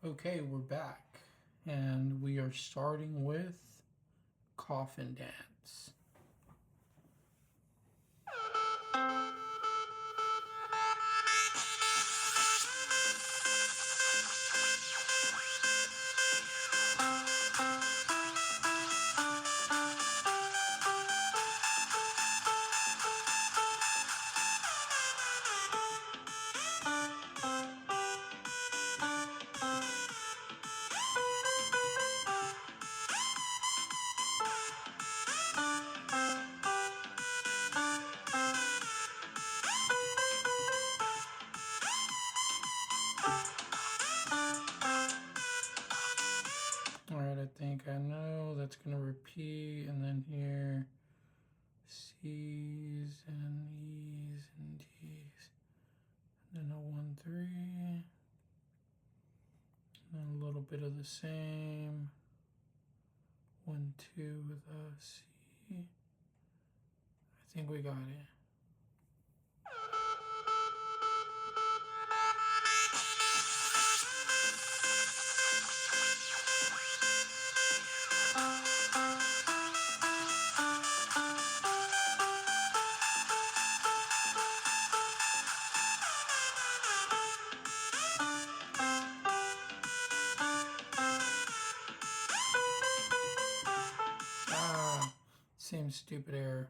Okay, we're back, and we are starting with Coffin Dance. Alright, I think I know that's going to repeat, and then here C's and E's and D's, and then a 1 3, and then a little bit of the same 1 2 with a C. I think we got it. Same stupid error.